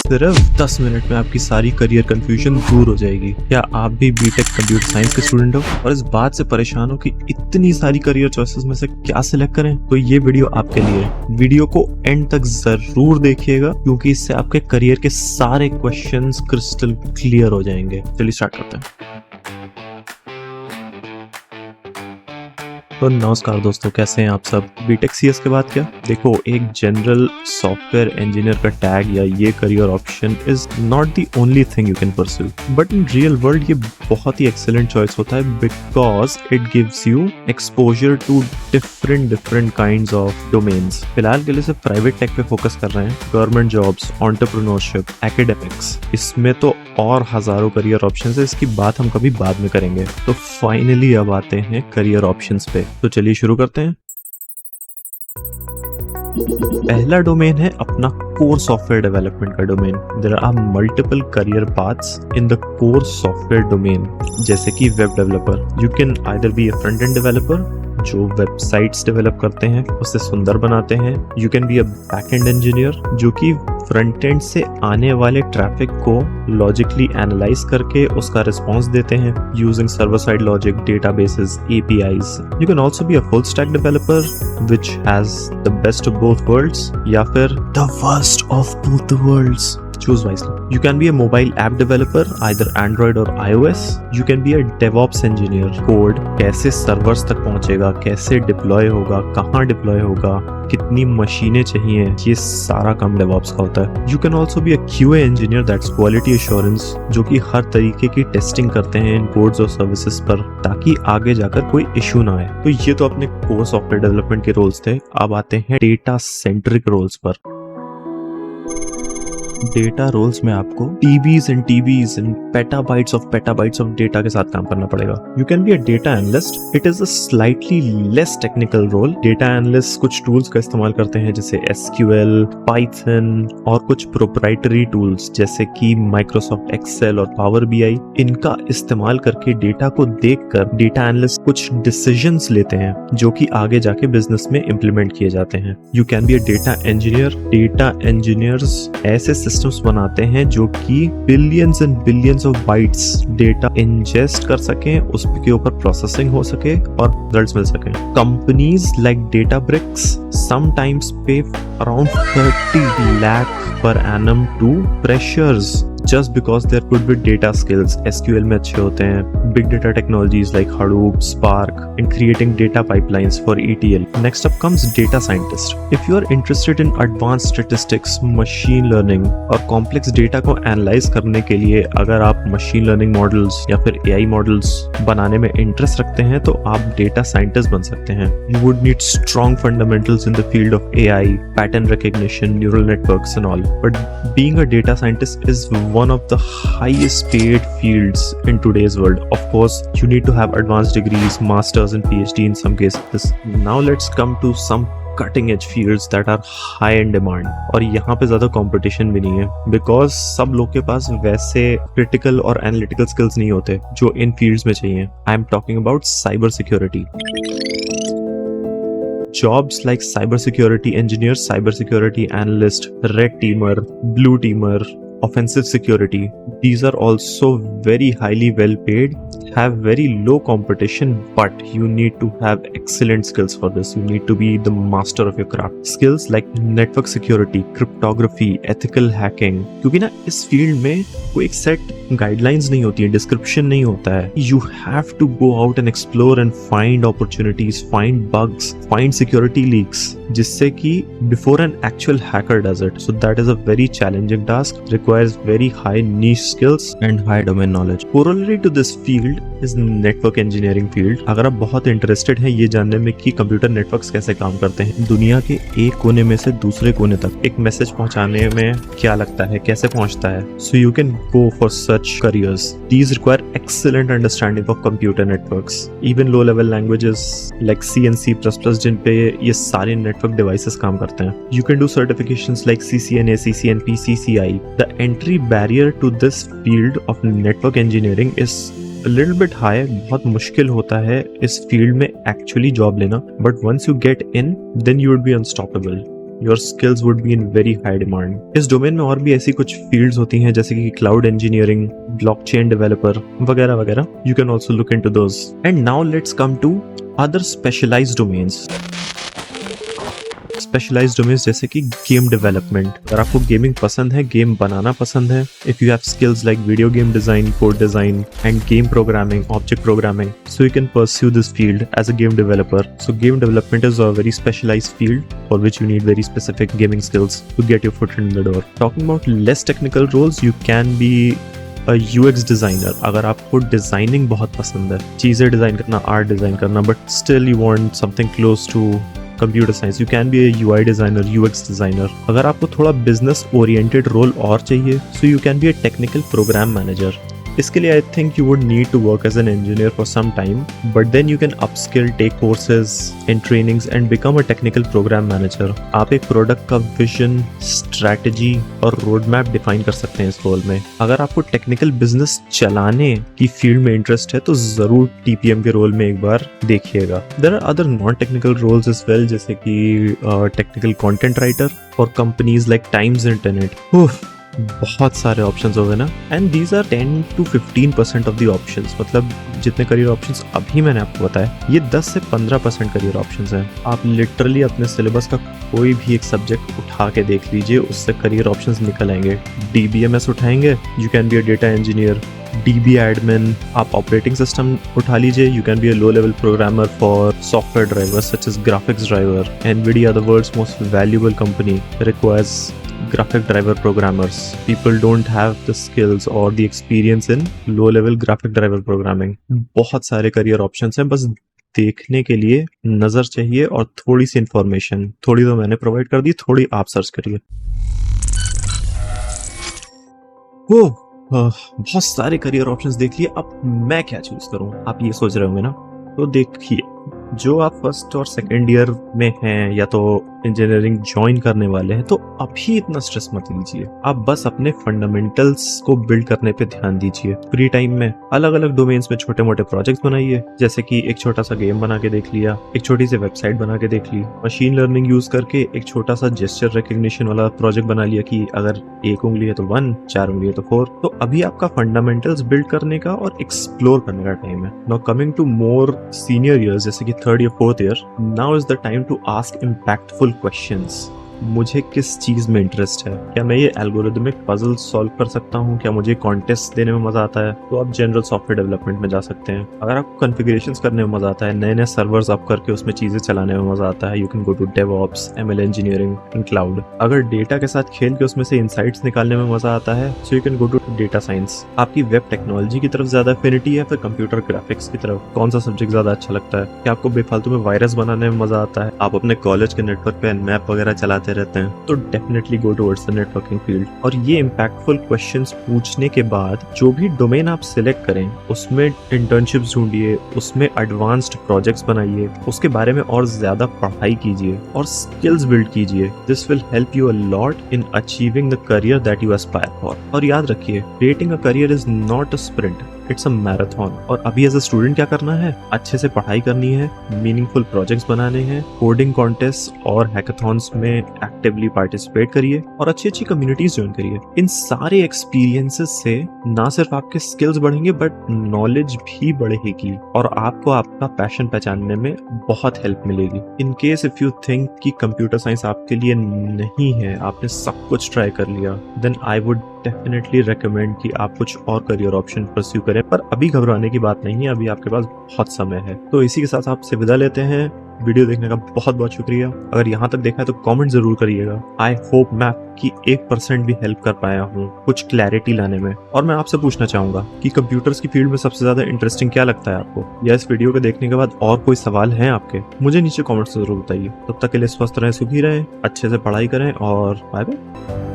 सिर्फ 10 मिनट में आपकी सारी करियर कंफ्यूजन दूर हो जाएगी। क्या आप भी बीटेक कंप्यूटर साइंस के स्टूडेंट हो और इस बात से परेशान हो कि इतनी सारी करियर चॉइसेस में से क्या सिलेक्ट करें? तो ये वीडियो आपके लिए है। वीडियो को एंड तक जरूर देखिएगा क्योंकि इससे आपके करियर के सारे क्वेश्चंस क्रिस्टल क्लियर हो जाएंगे। चलिए स्टार्ट करते हैं। तो नमस्कार दोस्तों, कैसे हैं आप सब? बीटेक सीएस के बाद क्या देखो, एक जनरल सॉफ्टवेयर इंजीनियर का टैग या ये career option is not the only thing you can pursue, but in real world ये बहुत ही एक्सेलेंट चॉइस होता है because it gives you exposure to different kinds of domains. फिलहाल के लिए सिर्फ प्राइवेट टेक पे फोकस कर रहे हैं, गवर्नमेंट जॉब्स, एंटरप्रेन्योरशिप, एकेडमिक्स, इसमें तो और हजारों करियर ऑप्शंस है। इसकी बात हम कभी बाद में करेंगे। तो फाइनली अब आते हैं करियर ऑप्शंस पे। तो चलिए शुरू करते हैं। पहला डोमेन है अपना कोर सॉफ्टवेयर डेवलपमेंट का domain. There are multiple career paths in the core software domain, जैसे कि web developer. You can either be a front end developer जो वेबसाइट्स डेवलप करते हैं, उसे सुंदर बनाते हैं। You can be a back end engineer जो कि फ्रंट एंड से आने वाले ट्रैफिक को लॉजिकली एनालाइज करके उसका रिस्पॉन्स देते हैं using server side logic, databases, APIs। You can also be a full stack developer which has the best of both worlds या फिर the worst of both the worlds. Choose wisely. You can be a mobile app developer, either Android or iOS. You can be a DevOps engineer. Code कैसे servers तक पहुंचेगा, कैसे deploy होगा, कहाँ deploy होगा, कितनी मशीनें चाहिए, ये सारा काम DevOps का होता है। You can also be a QA engineer, that's quality assurance, जो कि हर तरीके की टेस्टिंग करते हैं इन कोड्स और सर्विसेज पर ताकि आगे जाकर कोई इशू ना आए। तो ये तो अपने कोर सॉफ्टवेयर डेवलपमेंट के रोल्स थे। अब आते हैं डेटा सेंट्रिक रोल्स पर। डेटा रोल्स में आपको TBs and petabytes of data के साथ काम करना पड़ेगा। You can be a data analyst. It is a slightly less technical role. Data analyst कुछ टूल्स का इस्तेमाल करते हैं जैसे SQL, Python और कुछ प्रोप्राइटरी टूल्स जैसे कि माइक्रोसॉफ्ट एक्सेल और पावर BI। इनका इस्तेमाल करके डेटा को देखकर डेटा एनालिस्ट कुछ डिसीजंस लेते हैं जो कि आगे जाके बिजनेस में इम्प्लीमेंट किए जाते हैं। You can be a data engineer. Data engineers ऐसे सिस्टम्स बनाते हैं जो कि billions and billions of bytes data ingest कर सकें, उसके ऊपर प्रोसेसिंग हो सके और रिजल्ट्स मिल सके। Companies like Databricks sometimes pay around 30 lakh per annum to freshers just because there could be data skills. SQL में अच्छे होते हैं, big data technologies like Hadoop, Spark, and creating data pipelines for ETL. Next up comes data scientist. If you are interested in advanced statistics, machine learning और complex data को analyze करने के लिए अगर आप machine learning models या फिर AI models बनाने में interest रखते हैं तो आप data scientist बन सकते हैं। You would need strong fundamentals in the field of AI, pattern recognition, neural networks and all. But being a data scientist is one of the highest paid fields in today's world. Of course, you need to have advanced degrees, masters and PhD in some cases. Now let's come to some cutting edge fields that are high in demand. और यहाँ पे ज्यादा competition भी नहीं है because सब लोग के पास वैसे क्रिटिकल और एनालिटिकल स्किल्स नहीं होते जो इन फील्ड्स में चाहिए। I am talking about cyber security. Jobs like cybersecurity engineer, cybersecurity analyst, red teamer, blue teamer, offensive security, these are also very highly well paid, have very low competition, but you need to have excellent skills for this. You need to be the master of your craft. Skills like network security, cryptography, ethical hacking, क्योंकि ना इस field में कोई एक set guidelines नहीं होती है, description नहीं होता है। You have to go out and explore and find opportunities, find bugs, find security leaks, जिससे कि before an actual hacker does it. So that is a very challenging task, requires very high niche skills and high domain knowledge. Corollary to this field is network engineering field. अगर आप बहुत interested हैं ये जानने में कि computer networks कैसे काम करते हैं, दुनिया के एक कोने में से दूसरे कोने तक एक मैसेज पहुंचाने में क्या लगता है, कैसे पहुंचता है, so you can go for such careers. These require excellent understanding of computer networks. Even low level languages like C and C++ जिन पे ये सारे नेटवर्क डिवाइसेस काम करते हैं. You can do certifications like CCNA, CCNP, CCI. The entry barrier to this field of network engineering is a little bit high. बहुत मुश्किल होता है इस फील्ड में एक्चुअली जॉब लेना, but once you get in, then you would be unstoppable. Your skills would be in very high demand. इस domain में और भी ऐसी कुछ फील्ड्स होती हैं जैसे कि क्लाउड इंजीनियरिंग, ब्लॉकचेन डेवलपर वगैरह वगैरह। You can also look into those. And now let's come to other specialised domains. Specialised domains जैसे कि गेम डेवलपमेंट। अगर आपको गेमिंग पसंद है, गेम बनाना पसंद है, if you have skills like video game design, code design end game programming, object programming, so you can pursue this field as a game developer. So game development is a very specialized field for which you need very specific gaming skills to get your foot in the door. Talking about less technical roles, you can be a UX designer. अगर आपको designing बहुत पसंद है, चीजें design करना, art design करना, but still you want something close to computer science, you can be a UI designer, UX designer. अगर आपको थोड़ा बिजनेस ओरिएंटेड रोल और चाहिए, so you can be a technical program manager. इसके लिए I think you would need to work as an engineer for some time, but then you can upskill, tech courses and trainings and become a technical program manager. आप एक product का vision, strategy और road map define कर सकते हैं इस role में। अगर आपको टेक्निकल बिजनेस चलाने की फील्ड में इंटरेस्ट है तो जरूर TPM के रोल में एक बार देखिएगा। There are other non technical roles as well, जैसे कि technical content writer for companies like Times Internet. बहुत सारे ऑप्शंस हो गए ना, and these are 10 to 15% of the options. मतलब जितने करियर ऑप्शंस अभी मैंने आपको बताया, ये 10 से 15% करियर ऑप्शंस हैं। आप लिटरली अपने सिलेबस का कोई भी एक सब्जेक्ट उठा के देख लीजिए, उससे करियर ऑप्शंस निकल आएंगे। DBMS उठाएंगे, you can be a data engineer. DB admin, आप ऑपरेटिंग सिस्टम उठा लीजिए, you can be a low level programmer for software drivers such as graphics driver. NVIDIA, the world's most valuable company, requires graphic driver programmers. People don't have the skills or the experience in low level graphic driver programming. बहुत सारे career options हैं, बस देखने के लिए नजर चाहिए और थोड़ी सी इंफॉर्मेशन। थोड़ी तो मैंने प्रोवाइड कर दी, थोड़ी आप सर्च करिए। बहुत सारे करियर ऑप्शंस देख लिए, अब मैं क्या चूज करूं, आप ये सोच रहे होंगे ना। तो देखिए, जो आप फर्स्ट और सेकेंड ईयर में हैं या तो इंजीनियरिंग ज्वाइन करने वाले हैं, तो अभी इतना स्ट्रेस मत लीजिए। आप बस अपने फंडामेंटल्स को बिल्ड करने पे ध्यान दीजिए। फ्री टाइम में अलग अलग डोमेन्स में छोटे मोटे प्रोजेक्ट्स बनाइए, जैसे कि एक छोटा सा गेम बना के देख लिया, एक छोटी सी वेबसाइट बना के देख ली, मशीन लर्निंग यूज करके एक छोटा सा जेस्चर रिकग्निशन वाला प्रोजेक्ट बना लिया कि अगर एक उंगली है तो 1, 4 उंगली है तो 4। तो अभी आपका फंडामेंटल्स बिल्ड करने का और एक्सप्लोर करने का टाइम है। Now coming to more senior years, जैसे कि 3rd या 4th year, now is the time to ask impactful questions. मुझे किस चीज में इंटरेस्ट है? क्या मैं ये एल्गोरिथमिक पजल सॉल्व कर सकता हूँ? क्या मुझे कॉन्टेस्ट देने में मजा आता है? तो आप जनरल सॉफ्टवेयर डेवलपमेंट में जा सकते हैं। अगर आपको कॉन्फ़िगरेशंस करने में मजा आता है, नए नए सर्वर्स अप करके उसमें चीजें चलाने में मजा आता है, you can go to DevOps, ML engineering and cloud. अगर डेटा के साथ खेल के उसमें से इंसाइट्स निकालने में मजा आता है, so you can go to data science. आपकी वेब टेक्नोलॉजी की तरफ ज्यादा एफिनिटी है, फिर कंप्यूटर ग्राफिक्स की तरफ? कौन सा सब्जेक्ट ज्यादा अच्छा लगता है? क्या आपको बेफालतू में वायरस बनाने में मजा आता है? आप अपने कॉलेज के नेटवर्क पे मैप वगैरह चलाते रहते हैं, तो definitely go towards the networking field. और ये इम्पैक्टफुल क्वेश्चंस पूछने के बाद जो भी डोमेन आप सिलेक्ट करें, उसमें इंटर्नशिप्स ढूंढिए, उसमें एडवांस्ड प्रोजेक्ट्स बनाइए, उसके बारे में और ज्यादा पढ़ाई कीजिए और स्किल्स बिल्ड कीजिए। This will help you a lot in achieving the career that you Aspire for. और याद रखिए, creating a career is not a sprint, it's a marathon. और अभी एज अ स्टूडेंट क्या करना है? अच्छे से पढ़ाई करनी है, मीनिंगफुल प्रोजेक्ट्स बनाने हैं, कोडिंग कॉन्टेस्ट और हैकाथॉन्स में एक्टिवली पार्टिसिपेट करिए और अच्छी अच्छी कम्युनिटीज ज्वाइन करिए। इन सारे एक्सपीरियंसेस से ना सिर्फ आपके स्किल्स बढ़ेंगे बट नॉलेज भी बढ़ेगी और आपको आपका पैशन पहचानने में बहुत हेल्प मिलेगी। In case if you think कि कंप्यूटर साइंस आपके लिए नहीं है, आपने सब कुछ ट्राई कर लिया, then I would definitely recommend कि आप कुछ और करियर ऑप्शन परस्यू करें। पर अभी घबराने की बात नहीं है, अभी आपके पास बहुत समय है। तो इसी के साथ आपसे विदा लेते हैं। वीडियो देखने का बहुत बहुत शुक्रिया। अगर यहाँ तक देखा है तो कमेंट जरूर करिएगा। आई होप मैं आपकी 1% भी हेल्प कर पाया हूँ कुछ क्लैरिटी लाने में। और मैं आपसे पूछना चाहूंगा कि कंप्यूटर्स की फील्ड में सबसे ज्यादा इंटरेस्टिंग क्या लगता है आपको, या इस वीडियो को देखने के बाद और कोई सवाल है आपके, मुझे नीचे कॉमेंट्स जरूर बताइए। तब तक के लिए स्वस्थ रहें, सुखी रहें, अच्छे से पढ़ाई करें और बाय बाय।